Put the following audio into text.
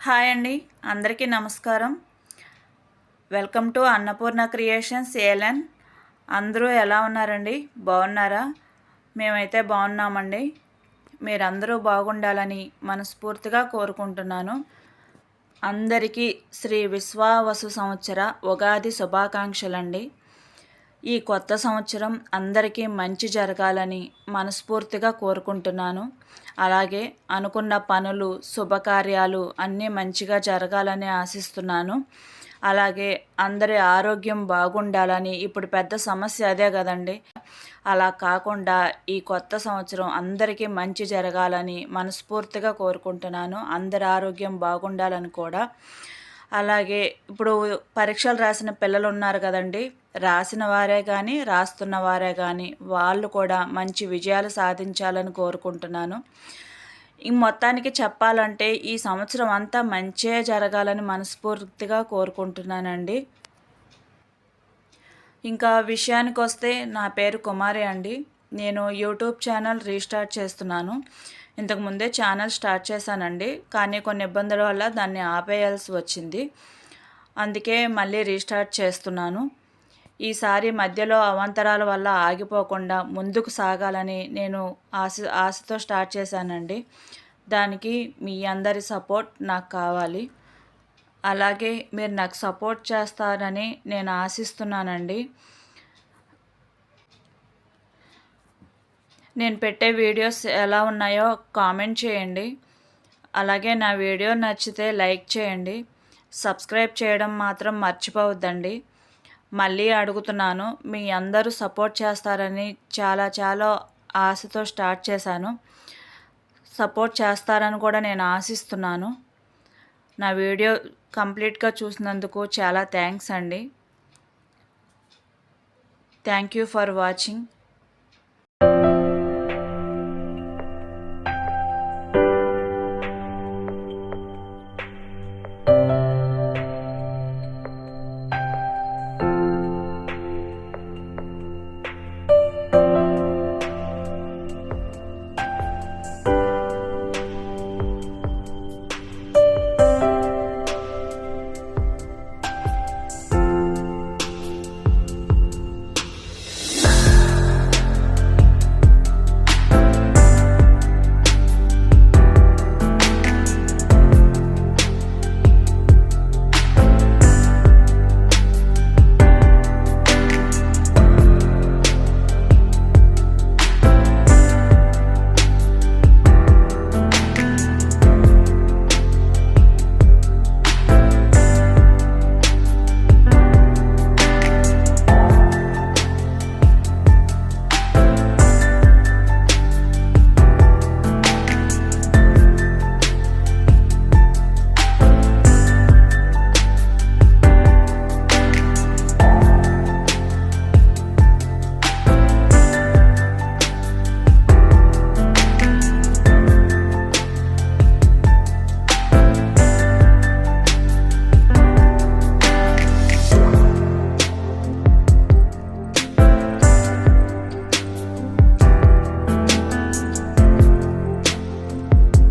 Hi అండి, అందరికీ నమస్కారం. వెల్కమ్ టు అన్నపూర్ణ క్రియేషన్స్ ఏలన్. అందరూ ఎలా ఉన్నారండి? బాగున్నారా? మేమైతే బాగున్నామండి. మీరందరూ బాగుండాలని మనస్ఫూర్తిగా కోరుకుంటున్నాను. అందరికీ శ్రీ విశ్వావసు సంవత్సర ఉగాది శుభాకాంక్షలండి. ఈ కొత్త సంవత్సరం అందరికీ మంచి జరగాలని మనస్ఫూర్తిగా కోరుకుంటున్నాను. అలాగే అనుకున్న పనులు శుభకార్యాలు అన్నీ మంచిగా జరగాలని ఆశిస్తున్నాను. అలాగే అందరి ఆరోగ్యం బాగుండాలని, ఇప్పుడు పెద్ద సమస్య అదే కదండి. అలా కాకుండా ఈ కొత్త సంవత్సరం అందరికీ మంచి జరగాలని మనస్ఫూర్తిగా కోరుకుంటున్నాను. అందరి ఆరోగ్యం బాగుండాలని కూడా. అలాగే ఇప్పుడు పరీక్షలు రాసిన పిల్లలు ఉన్నారు కదండి. రాసిన వారే కానీ రాస్తున్న వారే కానీ వాళ్ళు కూడా మంచి విజయాలు సాధించాలని కోరుకుంటున్నాను. ఈ మొత్తానికి చెప్పాలంటే ఈ సంవత్సరం అంతా మంచే జరగాలని మనస్ఫూర్తిగా కోరుకుంటున్నానండి. ఇంకా విషయానికి వస్తే, నా పేరు కుమారి అండి. నేను యూట్యూబ్ ఛానల్ రీస్టార్ట్ చేస్తున్నాను. ఇంతకుముందే ఛానల్ స్టార్ట్ చేశానండి, కానీ కొన్ని ఇబ్బందుల వల్ల దాన్ని ఆపేయాల్సి వచ్చింది. అందుకే మళ్ళీ రీస్టార్ట్ చేస్తున్నాను. ఈసారి మధ్యలో అవాంతరాల వల్ల ఆగిపోకుండా ముందుకు సాగాలని నేను ఆశతో స్టార్ట్ చేశానండి. దానికి మీ అందరి సపోర్ట్ నాకు కావాలి. అలాగే మీరు నాకు సపోర్ట్ చేస్తారని నేను ఆశిస్తున్నానండి. నేను పెట్టే వీడియోస్ ఎలా ఉన్నాయో కామెంట్ చేయండి. అలాగే నా వీడియో నచ్చితే లైక్ చేయండి. సబ్స్క్రైబ్ చేయడం మాత్రం మర్చిపోవద్దండి. మళ్ళీ అడుగుతున్నాను, మీ అందరూ సపోర్ట్ చేస్తారని చాలా ఆశతో స్టార్ట్ చేశాను. సపోర్ట్ చేస్తారని కూడా నేను ఆశిస్తున్నాను. నా వీడియో కంప్లీట్గా చూసినందుకు చాలా థ్యాంక్స్ అండి. Thank you for watching.